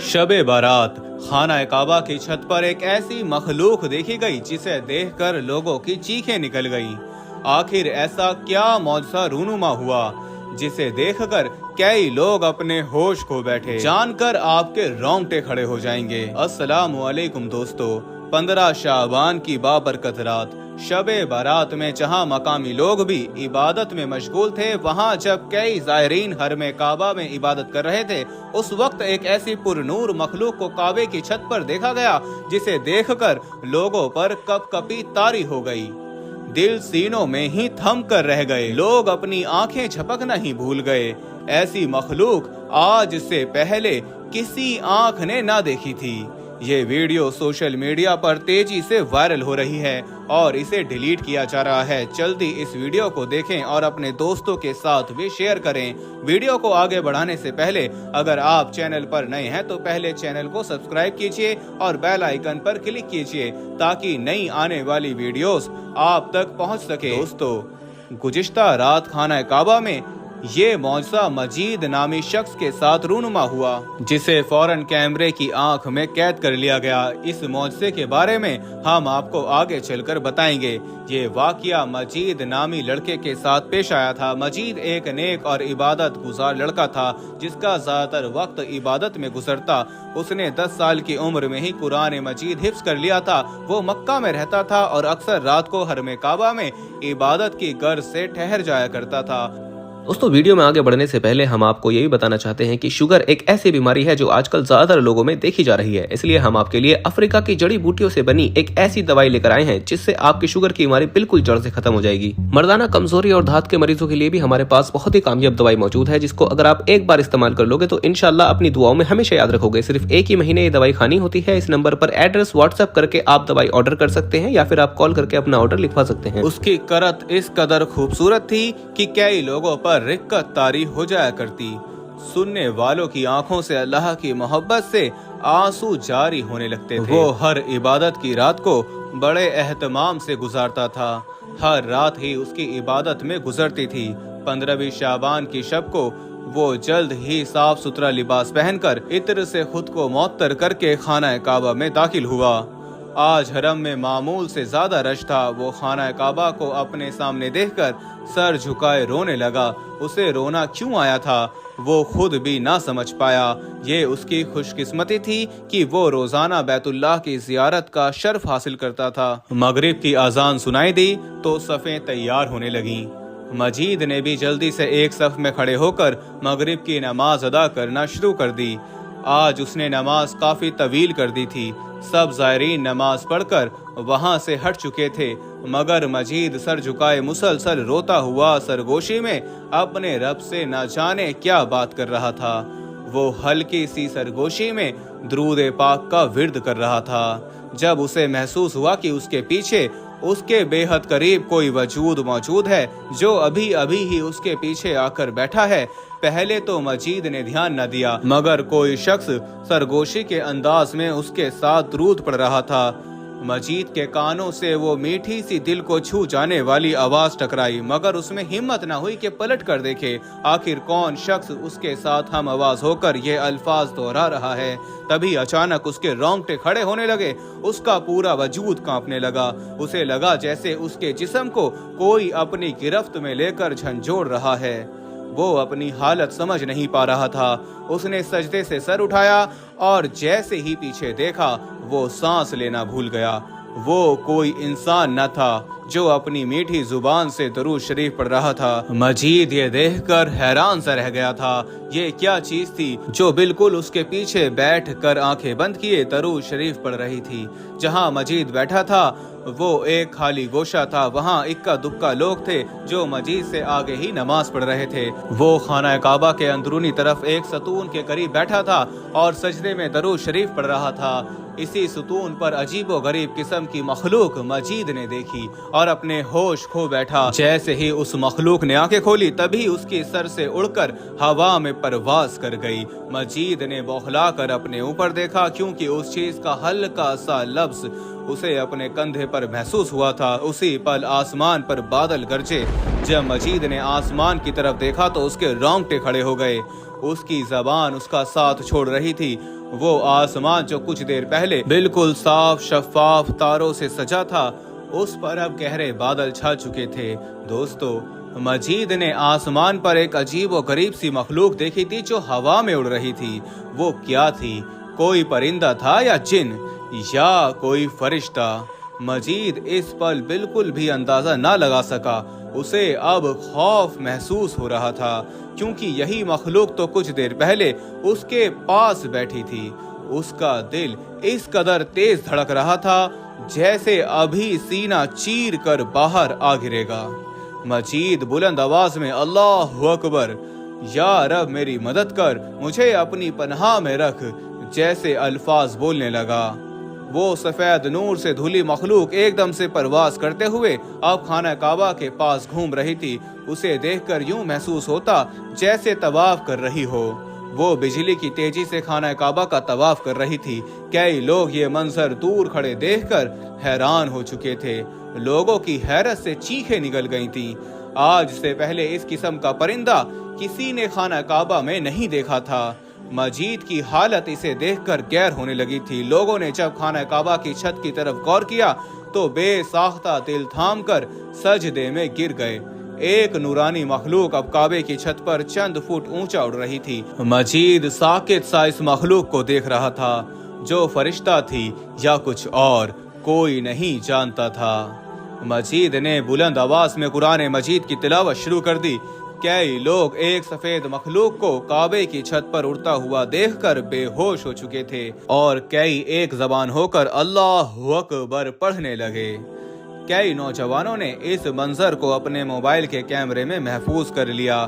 शब बारात खाना काबा की छत पर एक ऐसी मखलूक देखी गई जिसे देखकर लोगों की चीखें निकल गईं। आखिर ऐसा क्या मौजज़ा रूनुमा हुआ जिसे देखकर कई लोग अपने होश खो बैठे। जानकर आपके रोंगटे खड़े हो जाएंगे। अस्सलामु अलैकुम दोस्तों, 15 शाबान की बाबरकत रात शबे बारात में जहां मकामी लोग भी इबादत में मशगूल थे, वहां जब कई ज़ायरीन हरमे काबा में इबादत कर रहे थे, उस वक्त एक ऐसी पुरनूर मखलूक को काबे की छत पर देखा गया जिसे देखकर लोगों पर कपकपी तारी हो गई। दिल सीनों में ही थम कर रह गए। लोग अपनी आंखें झपकना ही भूल गए। ऐसी मखलूक आज से पहले किसी आंख ने ना देखी थी। ये वीडियो सोशल मीडिया पर तेजी से वायरल हो रही है और इसे डिलीट किया जा रहा है। जल्दी इस वीडियो को देखें और अपने दोस्तों के साथ भी शेयर करें। वीडियो को आगे बढ़ाने से पहले अगर आप चैनल पर नए हैं तो पहले चैनल को सब्सक्राइब कीजिए और बेल आइकन पर क्लिक कीजिए ताकि नई आने वाली वीडियोस आप तक पहुंच सके। दोस्तों, गुज़िश्ता रात खाना काबा में ये मौजज़ा मजीद नामी शख्स के साथ रूनुमा हुआ, जिसे फौरन कैमरे की आंख में कैद कर लिया गया। इस मौजज़े के बारे में हम आपको आगे चलकर बताएंगे। ये वाकया मजीद नामी लड़के के साथ पेश आया था। मजीद एक नेक और इबादत गुजार लड़का था जिसका ज्यादातर वक्त इबादत में गुजरता। उसने 10 साल की उम्र में ही कुरान मजीद हिफ्ज कर लिया था। वो मक्का में रहता था और अक्सर रात को हरमे काबा में इबादत की गर्ज से ठहर जाया करता था। दोस्तों, वीडियो में आगे बढ़ने से पहले हम आपको यही बताना चाहते हैं कि शुगर एक ऐसी बीमारी है जो आजकल ज्यादातर लोगों में देखी जा रही है। इसलिए हम आपके लिए अफ्रीका की जड़ी बूटियों से बनी एक ऐसी दवाई लेकर आए हैं जिससे आपकी शुगर की बीमारी बिल्कुल जड़ से खत्म हो जाएगी। मर्दाना कमजोरी और धात के मरीजों के लिए भी हमारे पास बहुत ही कामयाब दवाई मौजूद है, जिसको अगर आप एक बार इस्तेमाल कर लोगे तो इंशाल्लाह अपनी दुआओं में हमेशा याद रखोगे। सिर्फ एक ही महीने ये दवाई खानी होती है। इस नंबर पर एड्रेस व्हाट्सएप करके आप दवाई ऑर्डर कर सकते हैं या फिर आप कॉल करके अपना ऑर्डर लिखवा सकते हैं। उसकी करत इस कदर खूबसूरत थी कि कई लोगों पर रिक्कत तारी हो जाया करती। सुनने वालों की आंखों से अल्लाह की मोहब्बत से आंसू जारी होने लगते थे। वो हर इबादत की रात को बड़े एहतमाम से गुजारता था। हर रात ही उसकी इबादत में गुजरती थी। 15वीं शाबान की शब को वो जल्द ही साफ सुथरा लिबास पहनकर इत्र से खुद को मुअत्तर करके खाना काबा में दाखिल हुआ। आज हरम में मामूल से ज्यादा रश था। वो खाना काबा को अपने सामने देखकर सर झुकाए रोने लगा। उसे रोना क्यों आया था वो खुद भी ना समझ पाया। ये उसकी खुशकिस्मती थी कि वो रोजाना बैतुल्लाह की जियारत का शर्फ हासिल करता था। मगरिब की अजान सुनाई दी तो सफ़ें तैयार होने लगीं। मजीद ने भी जल्दी से एक सफ में खड़े होकर मगरिब की नमाज अदा करना शुरू कर दी। आज उसने नमाज काफी तवील कर दी थी। सब ज़ायरीन नमाज पढ़कर वहां से हट चुके थे, मगर मजीद सर झुकाए मुसलसल रोता हुआ सरगोशी में अपने रब से न जाने क्या बात कर रहा था। वो हल्की सी सरगोशी में दुरूद पाक का विर्द कर रहा था। जब उसे महसूस हुआ कि उसके पीछे उसके बेहद करीब कोई वजूद मौजूद है जो अभी अभी ही उसके पीछे आकर बैठा है, पहले तो मजीद ने ध्यान न दिया, मगर कोई शख्स सरगोशी के अंदाज में उसके साथ दुरूद पढ़ रहा था। मजीद के कानों से वो मीठी सी दिल को छू जाने वाली आवाज टकराई, मगर उसमें हिम्मत न हुई कि पलट कर देखे आखिर कौन शख्स उसके साथ हम आवाज होकर ये अल्फाज दोहरा रहा है। तभी अचानक उसके रोंगटे खड़े होने लगे। उसका पूरा वजूद कांपने लगा। उसे लगा जैसे उसके जिस्म को कोई अपनी गिरफ्त में लेकर झंझोड़ रहा है। वो अपनी हालत समझ नहीं पा रहा था। उसने सजदे से सर उठाया और जैसे ही पीछे देखा वो सांस लेना भूल गया। वो कोई इंसान न था जो अपनी मीठी जुबान से दरूद शरीफ पढ़ रहा था। मजीद ये देखकर हैरान सा रह गया था। ये क्या चीज थी जो बिल्कुल उसके पीछे बैठ कर आंखें बंद किए दरूद शरीफ पढ़ रही थी। जहां मजीद बैठा था वो एक खाली गोशा था। वहां इक्का दुक्का लोग थे जो मजीद से आगे ही नमाज पढ़ रहे थे। वो खाना काबा के अंदरूनी तरफ एक सतून के करीब बैठा था और सजदे में दरूद शरीफ पढ़ रहा था। इसी सतून पर अजीबो गरीब किस्म की मखलूक मजीद ने देखी और अपने होश खो बैठा। जैसे ही उस मखलूक ने आंखें खोली तभी उसके सर से उड़कर हवा में परवाज कर गई। मजीद ने बौखला कर अपने ऊपर देखा, क्योंकि उस चीज का हल्का सा लफ्ज उसे अपने कंधे पर महसूस हुआ था। उसी पल आसमान पर बादल गरजे। जब मजीद ने आसमान की तरफ देखा तो उसके रोंगटे खड़े हो गए। उसकी जबान उसका साथ छोड़ रही थी। वो आसमान जो कुछ देर पहले बिल्कुल साफ शफाफ तारों से सजा था, उस पर अब गहरे बादल छा चुके थे। दोस्तों, मजीद ने आसमान पर एक अजीब और गरीब सी मखलूक देखी थी जो हवा में उड़ रही थी। वो क्या थी? कोई परिंदा था या जिन या कोई फरिश्ता? मजीद इस पल बिल्कुल भी अंदाजा ना लगा सका। उसे अब खौफ महसूस हो रहा था, क्योंकि यही मखलूक तो कुछ देर पहले उसके पास बैठी थी। उसका दिल इस कदर तेज धड़क रहा था जैसे अभी सीना चीर कर बाहर आ गिरेगा। मजीद बुलंद आवाज में अल्लाहु अकबर, या रब मेरी मदद कर, मुझे अपनी पनाह में रख, जैसे अल्फाज बोलने लगा। वो सफेद नूर से धुली मखलूक एकदम से परवाज करते हुए अब खाना काबा के पास घूम रही थी। उसे देखकर यूं महसूस होता जैसे तवाफ कर रही हो। वो बिजली की तेजी से खाना काबा का तवाफ कर रही थी। कई लोग ये मंजर दूर खड़े देखकर हैरान हो चुके थे। लोगों की हैरत से चीखें निकल गई थी। आज से पहले इस किस्म का परिंदा किसी ने खाना काबा में नहीं देखा था। मजीद की हालत इसे देखकर गैर होने लगी थी। लोगों ने जब खाना काबा की छत की तरफ गौर किया तो बेसाख्ता दिल थाम कर सजदे में गिर गए। एक नूरानी मखलूक अब काबे की छत पर चंद फुट ऊंचा उड़ रही थी। मजीद साकित सा इस मखलूक को देख रहा था। जो फरिश्ता थी या कुछ और, कोई नहीं जानता था। मजीद ने बुलंद आवाज में कुरान मजीद की तिलावत शुरू कर दी। कई लोग एक सफेद मखलूक को काबे की छत पर उड़ता हुआ देखकर बेहोश हो चुके थे और कई एक जबान होकर अल्लाहु अकबर पढ़ने लगे। कई नौजवानों ने इस मंजर को अपने मोबाइल के कैमरे में महफूज कर लिया।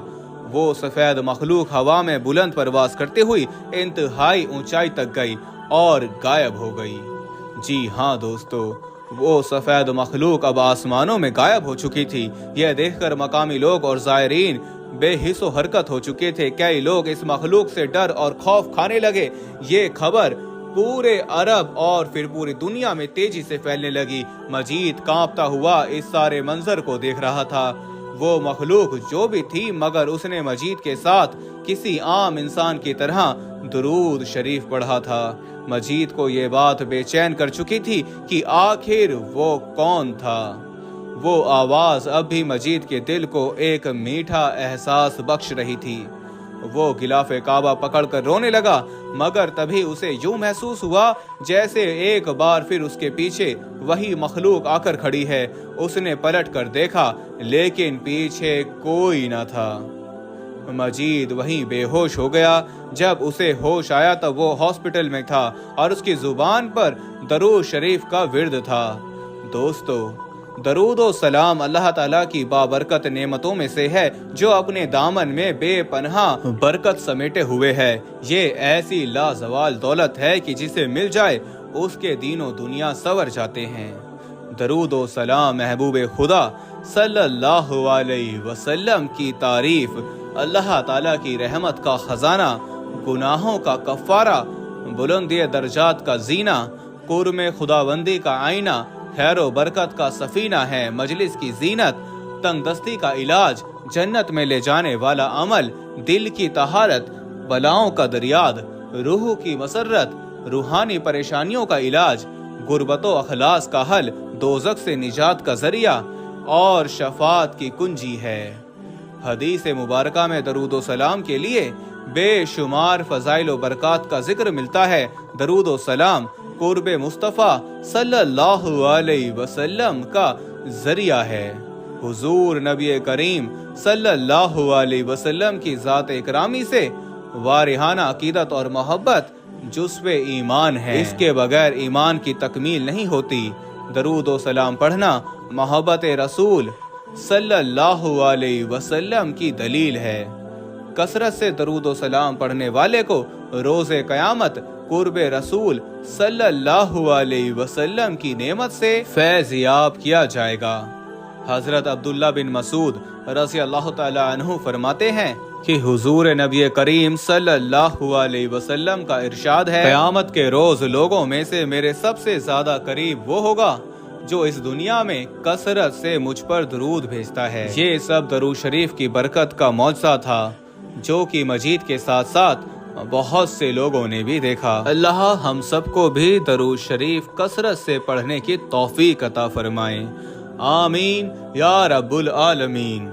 वो सफेद मखलूक हवा में बुलंद परवाज करते हुई इंतहाई ऊंचाई तक गई और गायब हो गई। जी हाँ दोस्तों, वो सफेद मखलूक अब आसमानों में गायब हो चुकी थी। यह देखकर मकामी लोग और ज़ायरीन बेहिसो हरकत हो चुके थे। कई लोग इस मखलूक से डर और खौफ खाने लगे। ये खबर पूरे अरब और फिर पूरी दुनिया में तेजी से फैलने लगी। मजीद कांपता हुआ इस सारे मंजर को देख रहा था। वो मखलूक जो भी थी, मगर उसने मजीद के साथ किसी आम इंसान की तरह दुरूद शरीफ पढ़ा था। मजीद को ये बात बेचैन कर चुकी थी कि आखिर वो कौन था। वो आवाज अब भी मजीद के दिल को एक मीठा एहसास बख्श रही थी। वो गिलाफे काबा पकड़कर रोने लगा, मगर तभी उसे यूं महसूस हुआ जैसे एक बार फिर उसके पीछे वही मखलूक आकर खड़ी है। उसने पलट कर देखा, लेकिन पीछे कोई न था। मजीद वहीं बेहोश हो गया। जब उसे होश आया तब वो हॉस्पिटल में था और उसकी जुबान पर दरूद शरीफ का विर्द था। दोस्तों, दरूद और सलाम अल्लाह ताला की बाबरकत नेमतों में से है जो अपने दामन में बेपनाह बरकत समेटे हुए है। ये ऐसी लाजवाल दौलत है कि जिसे मिल जाए उसके दीनों दुनिया सवर जाते हैं। दरूद और सलाम महबूब खुदा सल्लल्लाहु अलैहि वसल्लम की तारीफ, अल्लाह ताला की रहमत का खजाना, गुनाहों का कफ़ारा, बुलंदी दर्जात का जीना, कुर्मे खुदाबंदी का आईना, खैर व बरकत का सफीना है, मजलिस की जीनत, तंगदस्ती का इलाज, जन्नत में ले जाने वाला अमल, दिल की तहारत, बलाओं का दरियाद, रूह की मसरत, रूहानी परेशानियों का इलाज, गुर्बतो अखलास का हल, दोजक से निजात का जरिया और शफात की कुंजी है। हदीस मुबारका में दरूद सलाम के लिए बेशुमार फजाइल व बरकत का जिक्र मिलता है। दरूद सलाम कुर्ब मुस्तफ़ा सल्लल्लाहु अलैहि वसल्लम का जरिया है। हुजूर नबी करीम सल्लल्लाहु अलैहि वसल्लम की ज़ात इकरामी से वारिहाना अकीदत और मोहब्बत जुज़्वे ईमान है। इसके बगैर ईमान की तकमील नहीं होती। दरूद व सलाम पढ़ना मोहब्बत रसूल सल्लल्लाहु अलैहि वसल्लम की दलील है। कसरत से दरूद व सलाम पढ़ने वाले को रोज़े क़यामत कुर्ब रसूल सल्लल्लाहु अलैहि वसल्लम की नेमत से फैज़ याब किया जाएगा। حضرت عبداللہ بن مسعود رضی اللہ تعالیٰ عنہ فرماتے ہیں کہ حضور نبی کریم صلی اللہ علیہ وسلم کا ارشاد ہے، قیامت کے روز لوگوں میں سے میرے سب سے زیادہ قریب وہ ہوگا جو اس دنیا میں کثرت سے مجھ پر درود بھیجتا ہے۔ یہ سب درود شریف کی برکت کا معجزہ تھا جو کہ مجید کے ساتھ ساتھ بہت سے لوگوں نے بھی دیکھا۔ اللہ ہم سب کو بھی درود شریف کثرت سے پڑھنے کی توفیق عطا فرمائے، آمین یا رب العالمین۔